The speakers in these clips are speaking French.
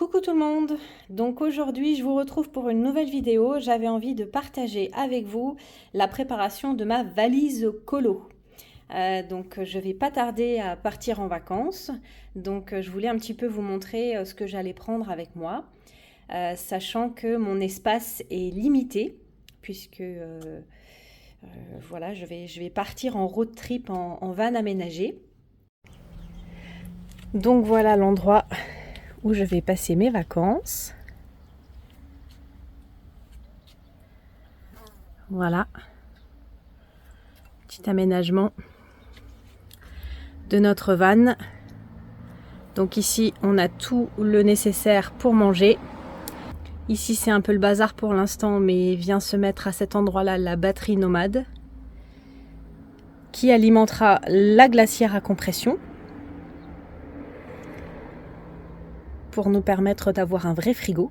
Coucou tout le monde! Donc aujourd'hui je vous retrouve pour une nouvelle vidéo. J'avais envie de partager avec vous la préparation de ma valise colo. Donc je vais pas tarder à partir en vacances. Donc je voulais un petit peu vous montrer ce que j'allais prendre avec moi. Sachant que mon espace est limité puisque voilà, je vais partir en road trip en van aménagé. Donc voilà l'endroit où je vais passer mes vacances. Voilà, petit aménagement de notre van. Donc ici on a tout le nécessaire pour manger. Ici c'est un peu le bazar pour l'instant, mais vient se mettre à cet endroit là la batterie nomade qui alimentera la glacière à compression pour nous permettre d'avoir un vrai frigo.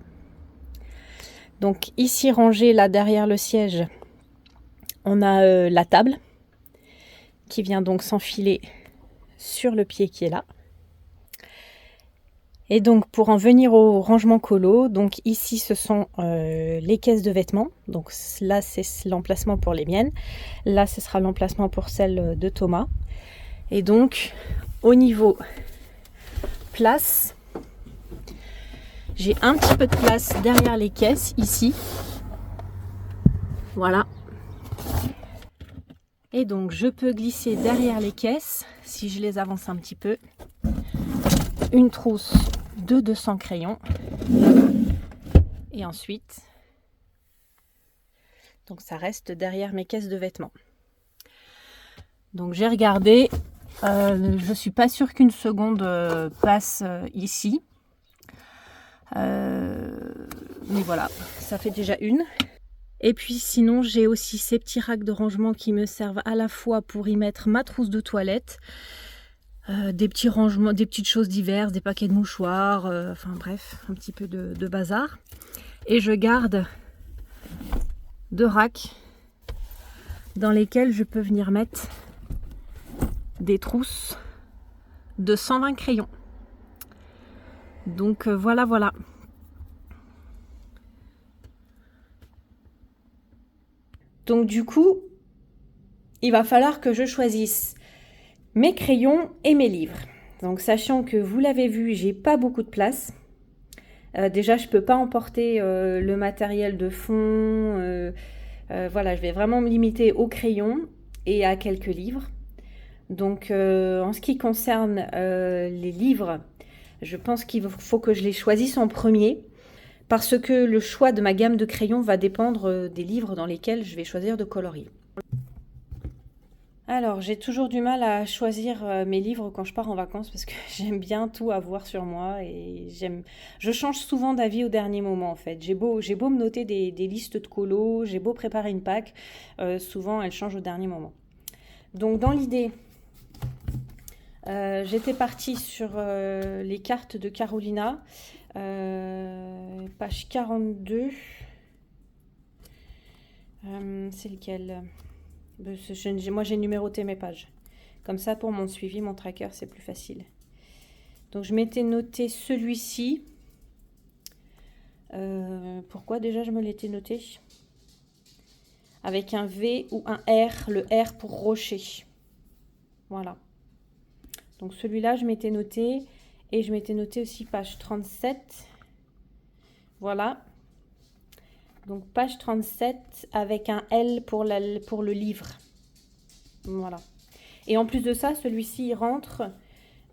Donc ici rangé là derrière le siège, on a la table qui vient donc s'enfiler sur le pied qui est là. Et donc pour en venir au rangement colo, donc ici ce sont les caisses de vêtements. Donc là c'est l'emplacement pour les miennes. Là ce sera l'emplacement pour celle de Thomas. Et donc au niveau place, j'ai un petit peu de place derrière les caisses ici. Voilà. Et donc je peux glisser derrière les caisses, si je les avance un petit peu, une trousse de 200 crayons. Et ensuite, donc ça reste derrière mes caisses de vêtements. Donc j'ai regardé, je suis pas sûre qu'une seconde passe ici. Mais voilà, ça fait déjà une. Et puis sinon j'ai aussi ces petits racks de rangement qui me servent à la fois pour y mettre ma trousse de toilette, des petits rangements, des petites choses diverses, des paquets de mouchoirs, enfin bref, un petit peu de bazar. Et je garde 2 racks dans lesquels je peux venir mettre des trousses de 120 crayons. Donc voilà. Donc du coup, il va falloir que je choisisse mes crayons et mes livres. Donc sachant que vous l'avez vu, j'ai pas beaucoup de place. Déjà, je peux pas emporter le matériel de fond. Voilà, je vais vraiment me limiter aux crayons et à quelques livres. Donc en ce qui concerne les livres, je pense qu'il faut que je les choisisse en premier parce que le choix de ma gamme de crayons va dépendre des livres dans lesquels je vais choisir de colorier. Alors, j'ai toujours du mal à choisir mes livres quand je pars en vacances parce que j'aime bien tout avoir sur moi et je change souvent d'avis au dernier moment en fait. J'ai beau me noter des listes de colos, j'ai beau préparer une pack, souvent elles changent au dernier moment. Donc dans l'idée, j'étais partie sur les cartes de Carolina, page 42. C'est lequel ? Moi j'ai numéroté mes pages. Comme ça pour mon suivi, mon tracker, c'est plus facile. Donc je m'étais noté celui-ci. Pourquoi déjà je me l'étais noté ? Avec un V ou un R, le R pour rocher. Voilà. Donc celui-là je m'étais noté. Et je m'étais noté aussi page 37. Voilà. Donc page 37 avec un L pour le livre. Voilà. Et en plus de ça, celui-ci il rentre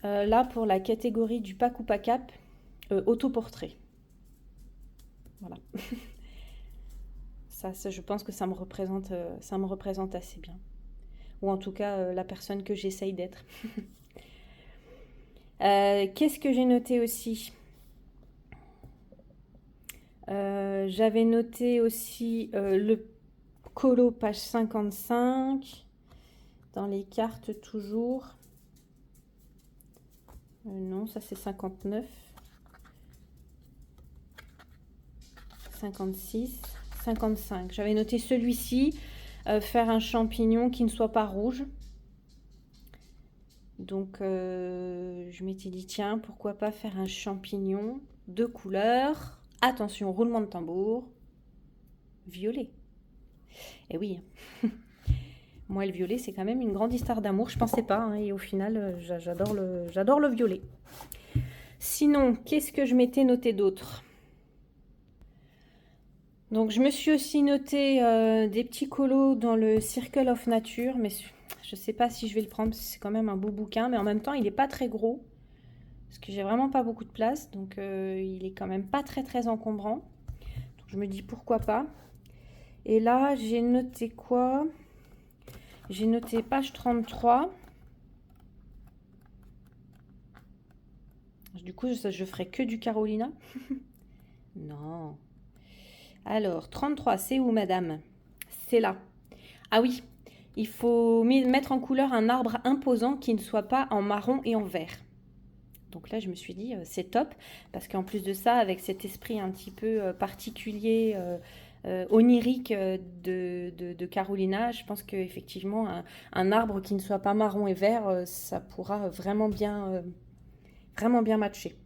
là pour la catégorie du pack ou pack-up autoportrait. Voilà. ça, je pense que ça me représente assez bien. Ou en tout cas la personne que j'essaye d'être. Qu'est-ce que j'ai noté aussi ? J'avais noté aussi le colo page 55 dans les cartes toujours. Non, ça c'est 59, 56, 55. J'avais noté celui-ci, faire un champignon qui ne soit pas rouge. Donc je m'étais dit tiens, pourquoi pas faire un champignon de couleur. Attention, roulement de tambour. Violet. Et oui, moi le violet c'est quand même une grande histoire d'amour, je pensais pas, hein, et au final j'adore le violet. Sinon, qu'est-ce que je m'étais noté d'autre? Donc je me suis aussi noté des petits colos dans le Circle of Nature, mais je sais pas si je vais le prendre parce que c'est quand même un beau bouquin, mais en même temps il n'est pas très gros, parce que j'ai vraiment pas beaucoup de place, donc il est quand même pas très encombrant. Donc je me dis pourquoi pas. Et là j'ai noté quoi? J'ai noté page 33. Du coup, je ferai que du Carolina. Non. Alors, 33, c'est où, madame? C'est là. Ah oui, il faut mettre en couleur un arbre imposant qui ne soit pas en marron et en vert. Donc là, je me suis dit, c'est top, parce qu'en plus de ça, avec cet esprit un petit peu particulier, onirique de Carolina, je pense qu'effectivement, un arbre qui ne soit pas marron et vert, ça pourra vraiment bien matché.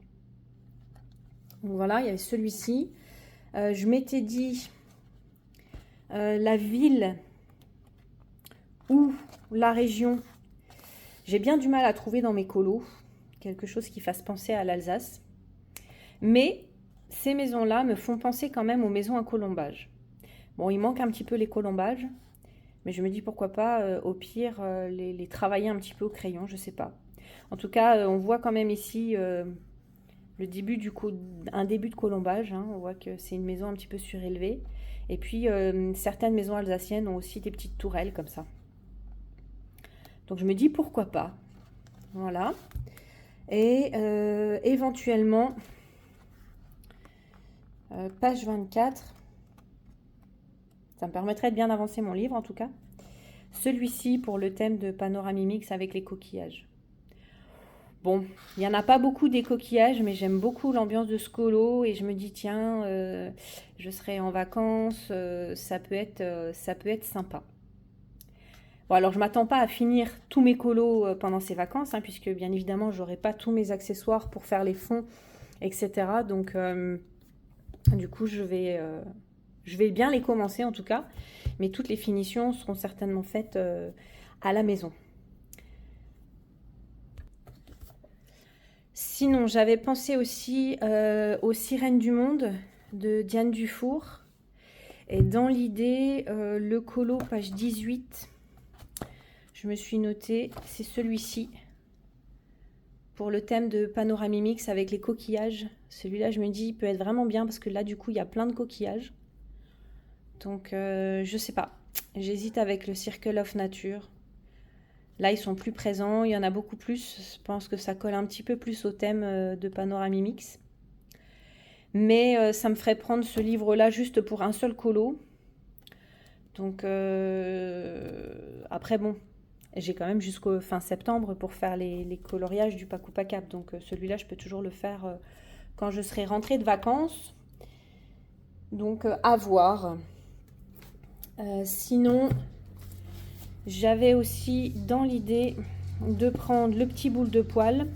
Donc voilà, il y avait celui-ci. Je m'étais dit la ville ou la région. J'ai bien du mal à trouver dans mes colos quelque chose qui fasse penser à l'Alsace. Mais ces maisons-là me font penser quand même aux maisons à colombages. Bon, il manque un petit peu les colombages, mais je me dis pourquoi pas, au pire, les travailler un petit peu au crayon, je sais pas. En tout cas, on voit quand même ici le début un début de colombage, hein. On voit que c'est une maison un petit peu surélevée. Et puis, certaines maisons alsaciennes ont aussi des petites tourelles comme ça. Donc, je me dis pourquoi pas. Voilà. Et éventuellement, page 24, ça me permettrait de bien avancer mon livre en tout cas. Celui-ci pour le thème de Panoramimix avec les coquillages. Bon, il n'y en a pas beaucoup des coquillages, mais j'aime beaucoup l'ambiance de ce colo et je me dis tiens, je serai en vacances, ça peut être sympa. Bon, alors je m'attends pas à finir tous mes colos pendant ces vacances, hein, puisque bien évidemment j'aurai pas tous mes accessoires pour faire les fonds, etc. Donc du coup je vais bien les commencer en tout cas, mais toutes les finitions seront certainement faites à la maison. Sinon, j'avais pensé aussi aux Sirènes du Monde de Diane Dufour. Et dans l'idée, le colo, page 18, je me suis noté, c'est celui-ci. Pour le thème de Panoramimix avec les coquillages. Celui-là, je me dis, il peut être vraiment bien parce que là, du coup, il y a plein de coquillages. Donc, je sais pas. J'hésite avec le Circle of Nature. Là, ils sont plus présents, il y en a beaucoup plus. Je pense que ça colle un petit peu plus au thème de Panoramimix. Mais ça me ferait prendre ce livre-là juste pour un seul colo. Donc, après, bon, j'ai quand même jusqu'au fin septembre pour faire les coloriages du Pakupakap. Donc, celui-là, je peux toujours le faire quand je serai rentrée de vacances. Donc, à voir. Sinon, j'avais aussi dans l'idée de prendre le petit boule de poil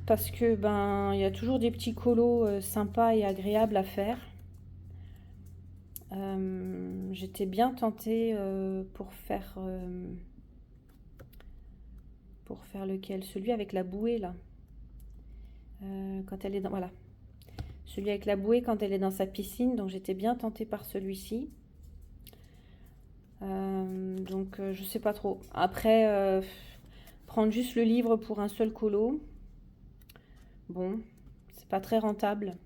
parce que ben il y a toujours des petits colos sympas et agréables à faire. J'étais bien tentée pour faire lequel? Celui avec la bouée là. Quand elle est dans voilà. Celui avec la bouée quand elle est dans sa piscine, donc j'étais bien tentée par celui-ci. Donc je sais pas trop. Après, prendre juste le livre pour un seul colo, bon, c'est pas très rentable.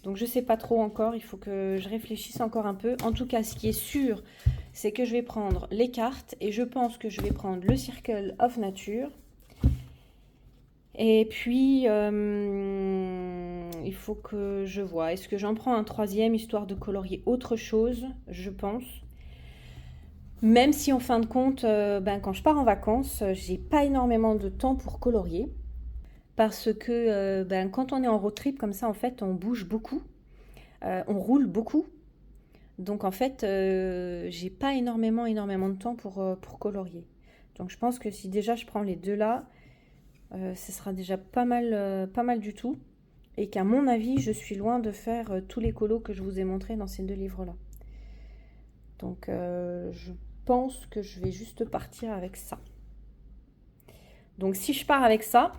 Donc je sais pas trop encore, il faut que je réfléchisse encore un peu. En tout cas, ce qui est sûr, c'est que je vais prendre les cartes et je pense que je vais prendre le Circle of Nature. Et puis, il faut que je vois. Est-ce que j'en prends un troisième histoire de colorier autre chose? Je pense. Même si en fin de compte, quand je pars en vacances, j'ai pas énormément de temps pour colorier. Parce que quand on est en road trip comme ça, en fait, on bouge beaucoup. On roule beaucoup. Donc en fait, j'ai pas énormément de temps pour colorier. Donc je pense que si déjà je prends les deux là, ce sera déjà pas mal du tout. Et qu'à mon avis, je suis loin de faire tous les colos que je vous ai montrés dans ces 2 livres-là. Donc, je pense que je vais juste partir avec ça. Donc, si je pars avec ça,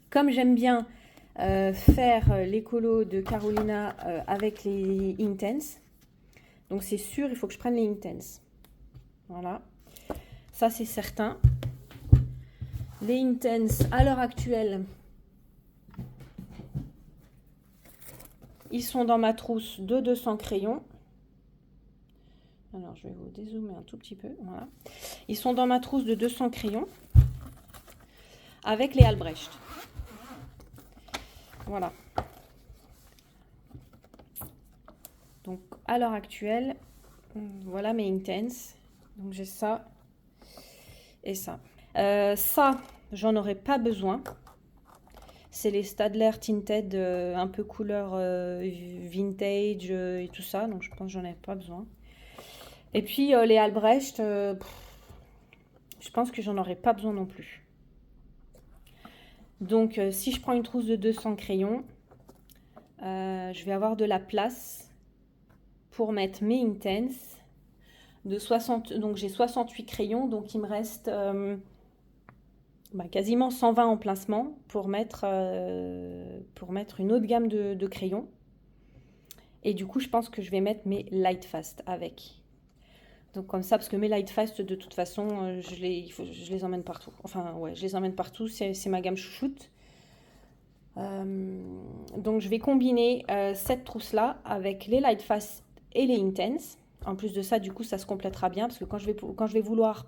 comme j'aime bien faire les colos de Carolina avec les Intense, donc c'est sûr, il faut que je prenne les Intense. Voilà. Ça, c'est certain. Les Intense, à l'heure actuelle, ils sont dans ma trousse de 200 crayons. Alors, je vais vous dézoomer un tout petit peu. Voilà. Ils sont dans ma trousse de 200 crayons avec les Albrecht. Voilà. Donc, à l'heure actuelle, voilà mes Intense. Donc, j'ai ça et ça. Ça, j'en aurais pas besoin. C'est les Staedtler Tinted, un peu couleur vintage et tout ça. Donc, je pense que j'en ai pas besoin. Et puis, les Albrecht, je pense que j'en aurais pas besoin non plus. Donc, si je prends une trousse de 200 crayons, je vais avoir de la place pour mettre mes Intense. Donc, j'ai 68 crayons. Donc, il me reste quasiment 120 emplacements pour mettre une autre gamme de crayons. Et du coup, je pense que je vais mettre mes Lightfast avec. Donc comme ça, parce que mes Lightfast, de toute façon, je les emmène partout. Enfin, ouais, je les emmène partout, c'est ma gamme chouchoute. Donc je vais combiner cette trousse-là avec les Lightfast et les Intense. En plus de ça, du coup, ça se complétera bien, parce que quand je vais vouloir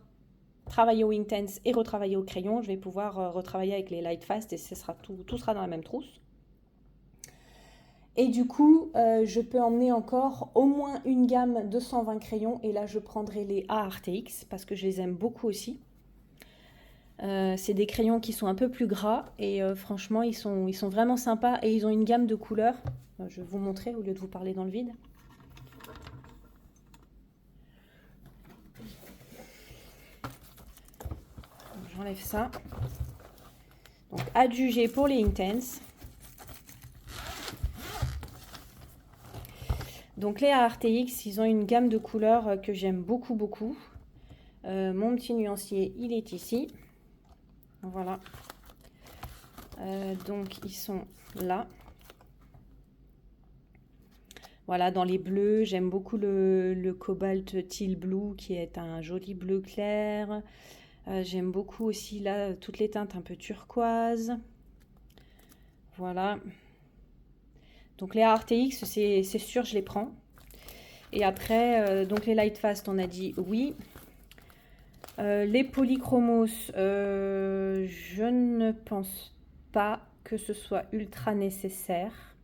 travailler au Intense et retravailler au crayon, je vais pouvoir retravailler avec les Lightfast et tout sera dans la même trousse. Et du coup, je peux emmener encore au moins une gamme de 120 crayons. Et là, je prendrai les ARTX parce que je les aime beaucoup aussi. C'est des crayons qui sont un peu plus gras. Et franchement, ils sont vraiment sympas. Et ils ont une gamme de couleurs. Je vais vous montrer au lieu de vous parler dans le vide. J'enlève ça. Donc, adjugé pour les Intense. Donc les ARTX, ils ont une gamme de couleurs que j'aime beaucoup, beaucoup. Mon petit nuancier, il est ici. Voilà. Donc ils sont là. Voilà, dans les bleus, j'aime beaucoup le Cobalt Teal Blue qui est un joli bleu clair. J'aime beaucoup aussi là toutes les teintes un peu turquoise. Voilà. Donc les ARTX, c'est sûr, je les prends. Et après, donc les Lightfast, on a dit oui. Les polychromos, je ne pense pas que ce soit ultra nécessaire.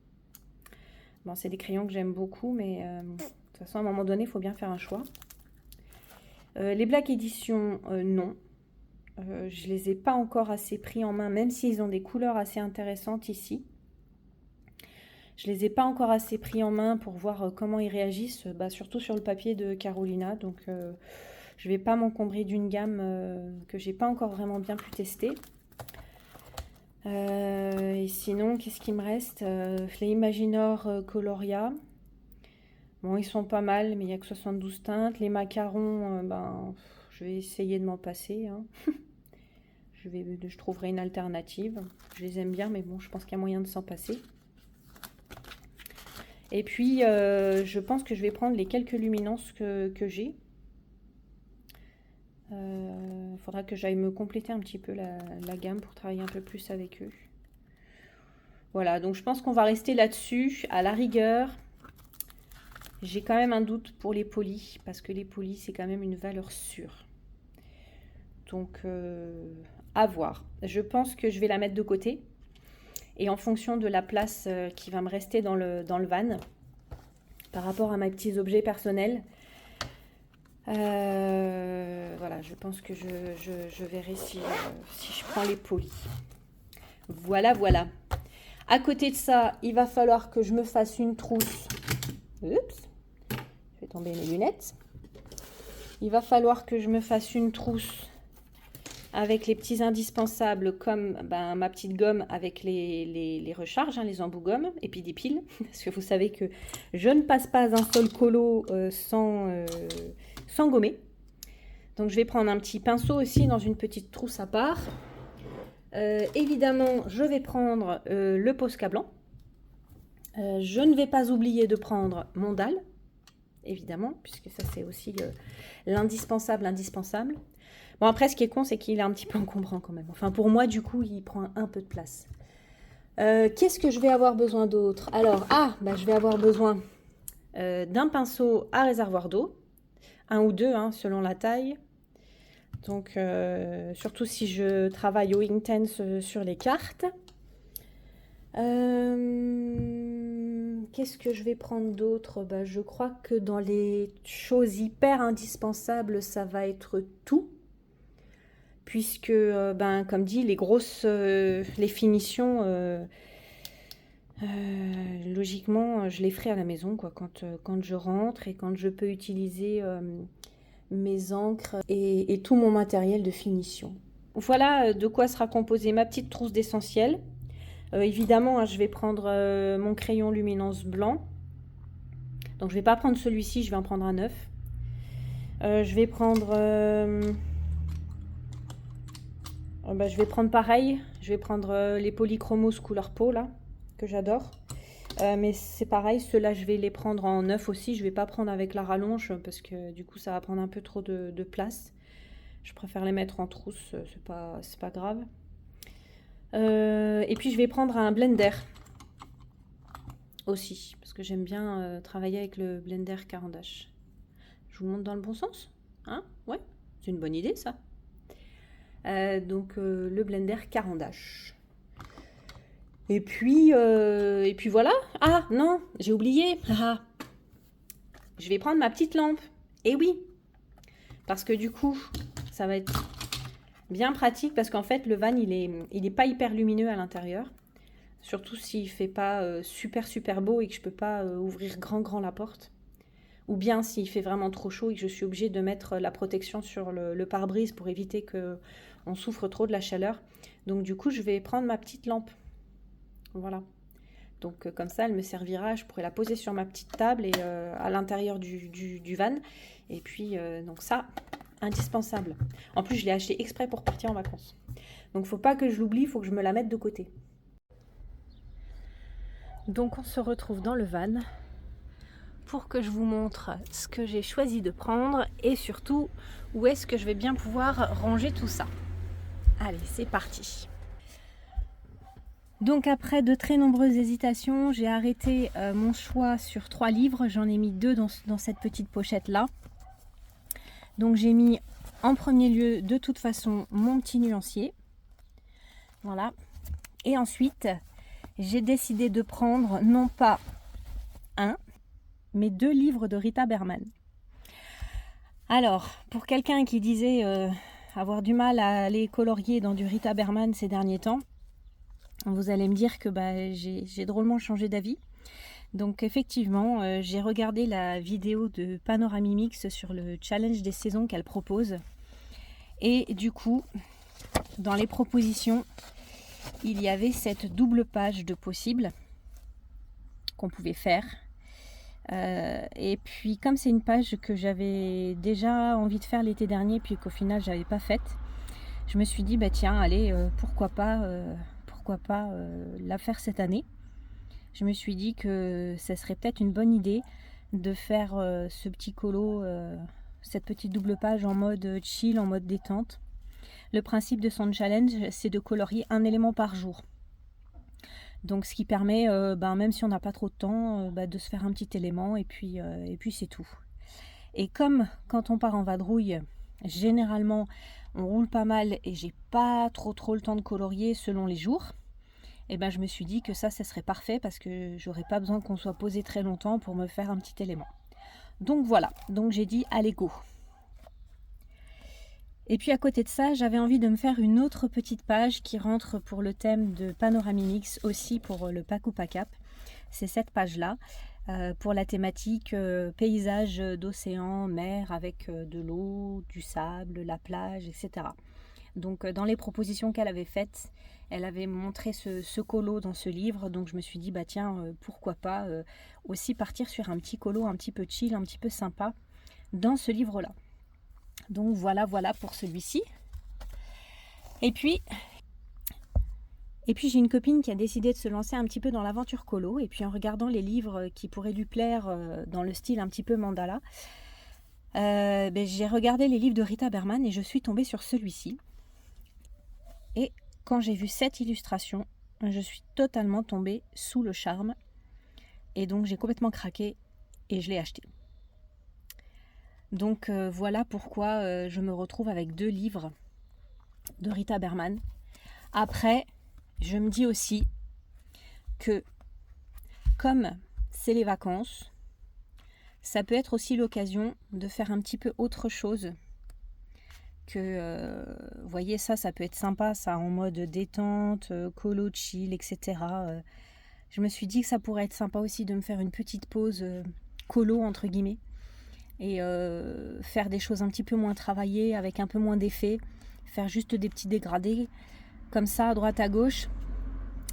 Bon, c'est des crayons que j'aime beaucoup, mais de toute façon, à un moment donné, il faut bien faire un choix. Les Black Edition, non. Je ne les ai pas encore assez pris en main, même s'ils ont des couleurs assez intéressantes ici. Je ne les ai pas encore assez pris en main pour voir comment ils réagissent, surtout sur le papier de Carolina. Donc, je ne vais pas m'encombrer d'une gamme que je n'ai pas encore vraiment bien pu tester. Et sinon, qu'est-ce qu'il me reste? Les Imaginor Coloria. Bon, ils sont pas mal, mais il n'y a que 72 teintes. Les macarons, je vais essayer de m'en passer. Hein. Je trouverai une alternative. Je les aime bien, mais bon, je pense qu'il y a moyen de s'en passer. Et puis, je pense que je vais prendre les quelques luminances que j'ai. Il faudra que j'aille me compléter un petit peu la gamme pour travailler un peu plus avec eux. Voilà, donc je pense qu'on va rester là-dessus. À la rigueur, j'ai quand même un doute pour les polis, parce que les polis, c'est quand même une valeur sûre. Donc, à voir. Je pense que je vais la mettre de côté. Et en fonction de la place qui va me rester dans le van, par rapport à mes petits objets personnels, voilà, je pense que je verrai si je prends les polis. Voilà, voilà. À côté de ça, il va falloir que je me fasse une trousse. Oups, je vais tomber mes lunettes. Il va falloir que je me fasse une trousse avec les petits indispensables comme ma petite gomme avec les recharges, hein, les embouts gomme, et puis des piles, parce que vous savez que je ne passe pas un seul colo sans gommer. Donc je vais prendre un petit pinceau aussi dans une petite trousse à part. Évidemment, je vais prendre le Posca blanc. Je ne vais pas oublier de prendre mon dalle, évidemment, puisque ça c'est aussi l'indispensable, indispensable. Bon, après, ce qui est con, c'est qu'il est un petit peu encombrant quand même. Enfin, pour moi, du coup, il prend un peu de place. Qu'est-ce que je vais avoir besoin d'autre? Alors, je vais avoir besoin d'un pinceau à réservoir d'eau. Un ou deux, hein, selon la taille. Donc, surtout si je travaille au Inktense sur les cartes. Qu'est-ce que je vais prendre d'autre? Je crois que dans les choses hyper indispensables, ça va être tout. Puisque, comme dit, les grosses, les finitions, logiquement, je les ferai à la maison, quoi, quand je rentre et quand je peux utiliser mes encres et tout mon matériel de finition. Voilà de quoi sera composée ma petite trousse d'essentiel. Évidemment, je vais prendre mon crayon luminance blanc. Donc, je ne vais pas prendre celui-ci, je vais en prendre un neuf. Je vais prendre... je vais prendre pareil. Je vais prendre les polychromos couleur peau, là, que j'adore. Mais c'est pareil, ceux-là, je vais les prendre en neuf aussi. Je ne vais pas prendre avec la rallonge parce que du coup, ça va prendre un peu trop de place. Je préfère les mettre en trousse, c'est pas grave. Et puis, je vais prendre un blender aussi, parce que j'aime bien travailler avec le blender Caran d'Ache. Je vous montre dans le bon sens, hein? Ouais, c'est une bonne idée ça. Donc le blender Caran d'Ache. Et puis voilà. Ah non, j'ai oublié. Je vais prendre ma petite lampe. Et oui, parce que du coup, ça va être bien pratique parce qu'en fait, le van il est pas hyper lumineux à l'intérieur. Surtout s'il fait pas super beau et que je peux pas ouvrir grand la porte. Ou bien s'il fait vraiment trop chaud et que je suis obligée de mettre la protection sur le pare-brise pour éviter qu'on souffre trop de la chaleur. Donc du coup, je vais prendre ma petite lampe. Voilà. Donc comme ça, elle me servira. Je pourrai la poser sur ma petite table et à l'intérieur du van. Et puis, donc ça, indispensable. En plus, je l'ai acheté exprès pour partir en vacances. Donc faut pas que je l'oublie, il faut que je me la mette de côté. Donc on se retrouve dans le van pour que je vous montre ce que j'ai choisi de prendre et surtout où est-ce que je vais bien pouvoir ranger tout ça. Allez, c'est parti. Donc après de très nombreuses hésitations, j'ai arrêté mon choix sur 3 livres. J'en ai mis 2 dans cette petite pochette là. Donc j'ai mis en premier lieu de toute façon mon petit nuancier. Voilà. Et ensuite, j'ai décidé de prendre non pas un, mais 2 livres de Rita Berman. Alors, pour quelqu'un qui disait avoir du mal à aller colorier dans du Rita Berman ces derniers temps, vous allez me dire que j'ai drôlement changé d'avis. Donc effectivement, j'ai regardé la vidéo de Panoramimix sur le challenge des saisons qu'elle propose. Et du coup, dans les propositions, il y avait cette double page de possibles qu'on pouvait faire. Et puis comme c'est une page que j'avais déjà envie de faire l'été dernier puis qu'au final j'avais pas faite, je me suis dit tiens allez pourquoi pas la faire cette année. Je me suis dit que ça serait peut-être une bonne idée de faire ce petit colo, cette petite double page en mode chill, en mode détente. Le principe de son challenge, c'est de colorier un élément par jour. Donc ce qui permet, même si on n'a pas trop de temps, de se faire un petit élément et puis c'est tout. Et comme quand on part en vadrouille, généralement on roule pas mal et j'ai pas trop le temps de colorier selon les jours, et je me suis dit que ça serait parfait parce que j'aurais pas besoin qu'on soit posé très longtemps pour me faire un petit élément. Donc voilà, donc j'ai dit allez go. Et puis à côté de ça, j'avais envie de me faire une autre petite page qui rentre pour le thème de Panoramimix, aussi pour le Pack ou Pack Up. C'est cette page-là, pour la thématique paysage d'océan, mer, avec de l'eau, du sable, la plage, etc. Donc dans les propositions qu'elle avait faites, elle avait montré ce colo dans ce livre, donc je me suis dit bah tiens, pourquoi pas aussi partir sur un petit colo un petit peu chill, un petit peu sympa dans ce livre-là. Donc voilà pour celui-ci. Et puis j'ai une copine qui a décidé de se lancer un petit peu dans l'aventure colo, et puis en regardant les livres qui pourraient lui plaire dans le style un petit peu mandala, j'ai regardé les livres de Rita Berman et je suis tombée sur celui-ci. Et quand j'ai vu cette illustration, je suis totalement tombée sous le charme. Et donc j'ai complètement craqué et je l'ai acheté. Donc voilà pourquoi je me retrouve avec 2 livres de Rita Berman. Après, je me dis aussi que comme c'est les vacances, ça peut être aussi l'occasion de faire un petit peu autre chose. Que, vous voyez, ça peut être sympa, ça, en mode détente, colo, chill, etc. Je me suis dit que ça pourrait être sympa aussi de me faire une petite pause colo, entre guillemets, et faire des choses un petit peu moins travaillées, avec un peu moins d'effets, faire juste des petits dégradés, comme ça, à droite, à gauche,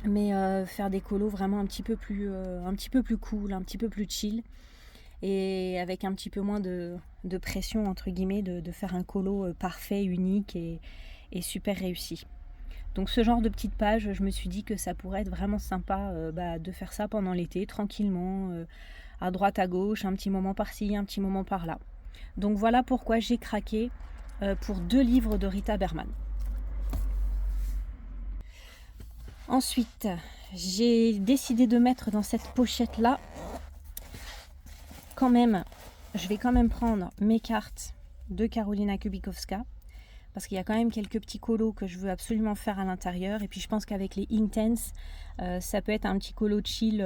mais faire des colos vraiment un petit peu plus cool, un petit peu plus chill, et avec un petit peu moins de pression, entre guillemets, de faire un colo parfait, unique et super réussi. Donc ce genre de petites pages, je me suis dit que ça pourrait être vraiment sympa de faire ça pendant l'été, tranquillement, à droite, à gauche, un petit moment par-ci, un petit moment par-là. Donc voilà pourquoi j'ai craqué pour 2 livres de Rita Berman. Ensuite, j'ai décidé de mettre dans cette pochette-là, je vais quand même prendre mes cartes de Karolina Kubikowska, parce qu'il y a quand même quelques petits colos que je veux absolument faire à l'intérieur. Et puis je pense qu'avec les Inktense, ça peut être un petit colo chill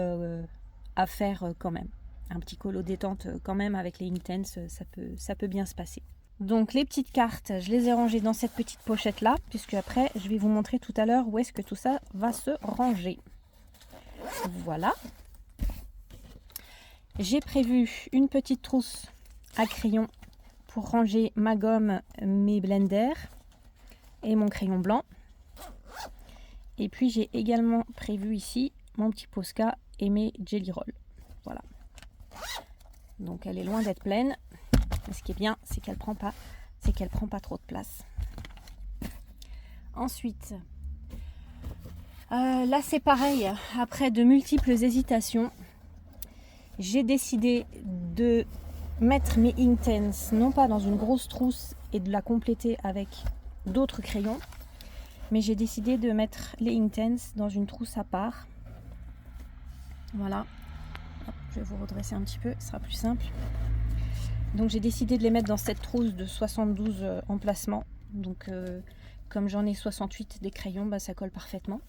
à faire quand même. Un petit colo détente quand même avec les Inktense, ça peut bien se passer. Donc les petites cartes, je les ai rangées dans cette petite pochette là, puisque après je vais vous montrer tout à l'heure où est-ce que tout ça va se ranger. Voilà. J'ai prévu une petite trousse à crayon pour ranger ma gomme, mes blenders et mon crayon blanc. Et puis j'ai également prévu ici mon petit Posca et mes Jelly Roll. Voilà. Donc elle est loin d'être pleine. Mais ce qui est bien, c'est qu'elle prend pas trop de place. Ensuite, là c'est pareil. Après de multiples hésitations, j'ai décidé de mettre mes Inktense non pas dans une grosse trousse et de la compléter avec d'autres crayons, mais j'ai décidé de mettre les Inktense dans une trousse à part. Voilà. Hop, je vais vous redresser un petit peu, ce sera plus simple. Donc j'ai décidé de les mettre dans cette trousse de 72 emplacements. Donc comme j'en ai 68 des crayons, ça colle parfaitement.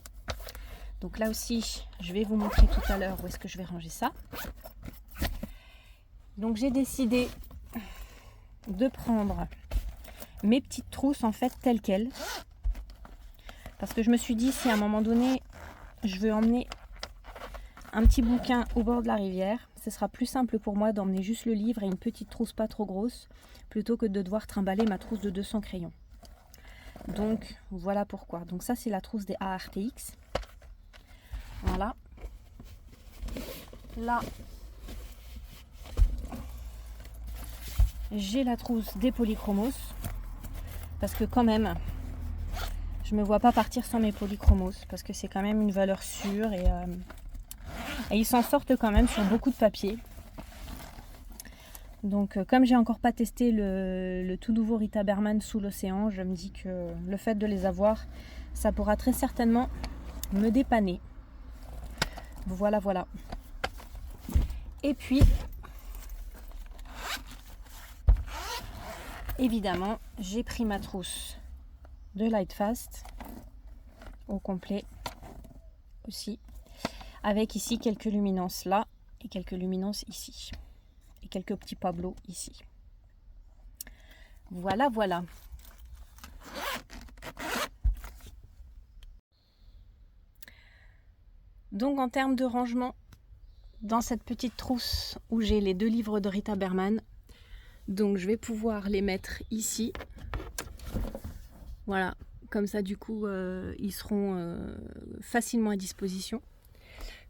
Donc là aussi, je vais vous montrer tout à l'heure où est-ce que je vais ranger ça. Donc j'ai décidé de prendre mes petites trousses en fait telles quelles. Parce que je me suis dit, si à un moment donné, je veux emmener un petit bouquin au bord de la rivière, ce sera plus simple pour moi d'emmener juste le livre et une petite trousse pas trop grosse, plutôt que de devoir trimballer ma trousse de 200 crayons. Donc voilà pourquoi. Donc ça c'est la trousse des ARTX. Voilà. Là, j'ai la trousse des Polychromos. Parce que quand même, je me vois pas partir sans mes Polychromos. Parce que c'est quand même une valeur sûre et ils s'en sortent quand même sur beaucoup de papier. Donc comme j'ai encore pas testé le tout nouveau Rita Berman Sous l'océan, je me dis que le fait de les avoir, ça pourra très certainement me dépanner. Voilà. Et puis, évidemment, j'ai pris ma trousse de Lightfast au complet aussi, avec ici quelques luminances là et quelques luminances ici. Et quelques petits pablos ici. Voilà. Donc en termes de rangement, dans cette petite trousse où j'ai les 2 livres de Rita Berman, donc je vais pouvoir les mettre ici. Voilà, Comme ça, du coup, ils seront facilement à disposition.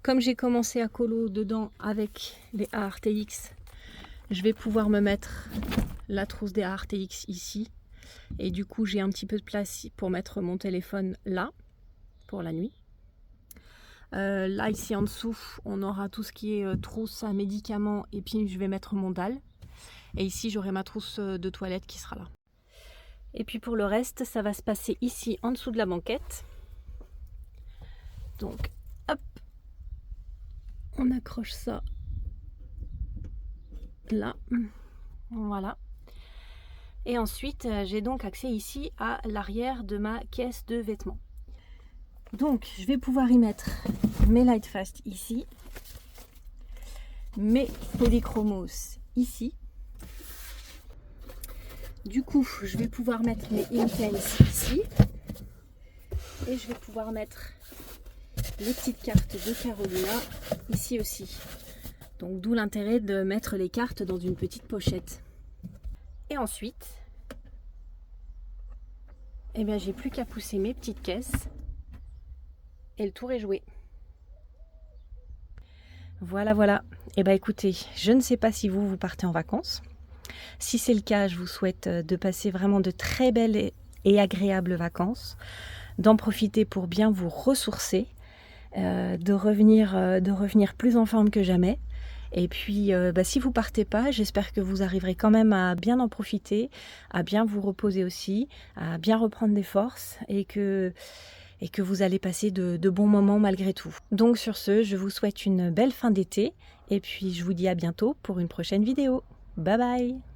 Comme j'ai commencé à colo dedans avec les ARTX, je vais pouvoir me mettre la trousse des ARTX ici. Et du coup, j'ai un petit peu de place pour mettre mon téléphone là, pour la nuit. Là, ici en dessous, on aura tout ce qui est trousse à médicaments et puis je vais mettre mon dalle. Et ici, j'aurai ma trousse de toilette qui sera là. Et puis pour le reste, ça va se passer ici en dessous de la banquette. Donc, hop, on accroche ça là. Voilà. Et ensuite, j'ai donc accès ici à l'arrière de ma caisse de vêtements. Donc, je vais pouvoir y mettre mes Lightfast ici, mes Polychromos ici. Du coup, je vais pouvoir mettre mes Intense ici. Et je vais pouvoir mettre les petites cartes de Carolina ici aussi. Donc, d'où l'intérêt de mettre les cartes dans une petite pochette. Et ensuite, eh bien, j'ai plus qu'à pousser mes petites caisses. Et le tour est joué. Voilà, voilà. Et bien écoutez, je ne sais pas si vous partez en vacances. Si c'est le cas, je vous souhaite de passer vraiment de très belles et agréables vacances, d'en profiter pour bien vous ressourcer, de revenir plus en forme que jamais. Et puis, si vous partez pas, j'espère que vous arriverez quand même à bien en profiter, à bien vous reposer aussi, à bien reprendre des forces et que vous allez passer de bons moments malgré tout. Donc sur ce, je vous souhaite une belle fin d'été et puis je vous dis à bientôt pour une prochaine vidéo. Bye bye!